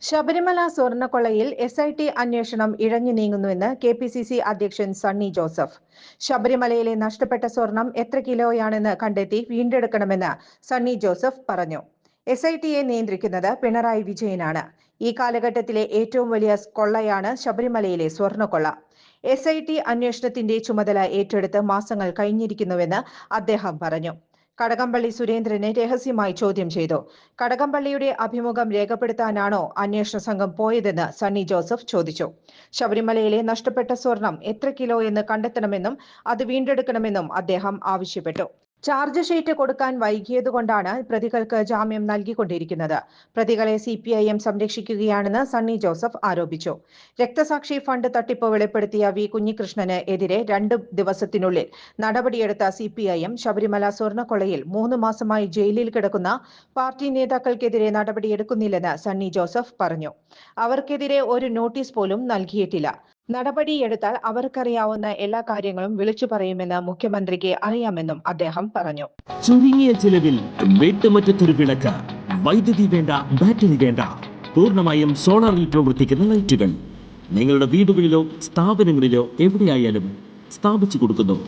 Sabarimala സ്വർണ്ണക്കൊള്ളയിൽ SIT അന്വേഷണം ഇഴഞ്ഞു നീങ്ങുന്നുവെന്ന് KPCC അധ്യക്ഷൻ സണ്ണി ജോസഫ്. ശബരിമലയിലെ നഷ്ടപ്പെട്ട സ്വർണം എത്ര കിലോയാണെന്ന് കണ്ടെത്തി വീണ്ടെടുക്കണമെന്ന് സണ്ണി ജോസഫ് പറഞ്ഞു. SITയെ നിയന്ത്രിക്കുന്നത് പിണറായി വിജയനാണ്. ഈ കാലഘട്ടത്തിലെ ഏറ്റവും വലിയ കൊള്ളയാണ് ശബരിമലയിലെ സ്വർണ്ണക്കൊള്ള. SIT അന്വേഷണത്തിന്റെ ചുമതല ഏറ്റെടുത്ത് മാസങ്ങൾ കഴിഞ്ഞിരിക്കുന്നുവെന്ന് അദ്ദേഹം പറഞ്ഞു. കടകംപള്ളി സുരേന്ദ്രനെ രഹസ്യമായി ചോദ്യം ചെയ്തു. കടകംപള്ളിയുടെ അഭിമുഖം രേഖപ്പെടുത്താനാണോ അന്വേഷണ സംഘം പോയതെന്ന് സണ്ണി ജോസഫ് ചോദിച്ചു. ശബരിമലയിലെ നഷ്ടപ്പെട്ട സ്വർണം എത്ര കിലോ എന്ന് കണ്ടെത്തണമെന്നും അത് വീണ്ടെടുക്കണമെന്നും അദ്ദേഹം ആവശ്യപ്പെട്ടു. ചാർജ് ഷീറ്റ് കൊടുക്കാൻ വൈകിയതുകൊണ്ടാണ് പ്രതികൾക്ക് ജാമ്യം നൽകിക്കൊണ്ടിരിക്കുന്നത്. പ്രതികളെ CPIM സംരക്ഷിക്കുകയാണെന്ന് സണ്ണി ജോസഫ് ആരോപിച്ചു. രക്തസാക്ഷി ഫണ്ട് തട്ടിപ്പ് വെളിപ്പെടുത്തിയ V കുഞ്ഞികൃഷ്ണന് എതിരെ 2 ദിവസത്തിനുള്ളിൽ നടപടിയെടുത്ത CPIM ശബരിമല സ്വർണ്ണക്കൊള്ളയിൽ 3 മാസമായി ജയിലിൽ കിടക്കുന്ന പാർട്ടി നേതാക്കൾക്കെതിരെ നടപടിയെടുക്കുന്നില്ലെന്ന് സണ്ണി ജോസഫ് പറഞ്ഞു. അവർക്കെതിരെ ഒരു നോട്ടീസ് പോലും നൽകിയിട്ടില്ല. നടപടിയെടുത്താൽ അവർക്കറിയാവുന്ന എല്ലാ കാര്യങ്ങളും വിളിച്ചു പറയുമെന്ന് മുഖ്യമന്ത്രിക്ക് അറിയാമെന്നും അദ്ദേഹം പറഞ്ഞു. ചുരുങ്ങിയ ചിലവിൽ വീട്ടുമുറ്റത്തൊരു വിളക്ക്, വൈദ്യുതി വേണ്ട, ബാറ്ററി വേണ്ട, പൂർണ്ണമായും സോളാറിൽ പ്രവർത്തിക്കുന്ന ലൈറ്റുകൾ നിങ്ങളുടെ വീടുകളിലോ സ്ഥാപനങ്ങളിലോ എവിടെയായാലും സ്ഥാപിച്ചു കൊടുക്കുന്നു.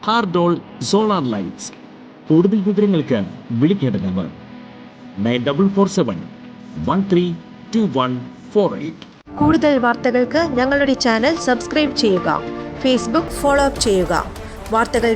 ഹാർഡോൾ സോളാർ ലൈറ്റ്സ്. കൂടുതൽ വിവരങ്ങൾക്ക് വിളിക്കേണ്ട നമ്പർ 9447132148. കൂടുതൽ വാർത്തകൾക്ക് ഞങ്ങളുടെ ചാനൽ സബ്സ്ക്രൈബ് ചെയ്യുക. ഫേസ്ബുക്ക് ഫോളോ അപ്പ് ചെയ്യുക. വാർത്തകൾ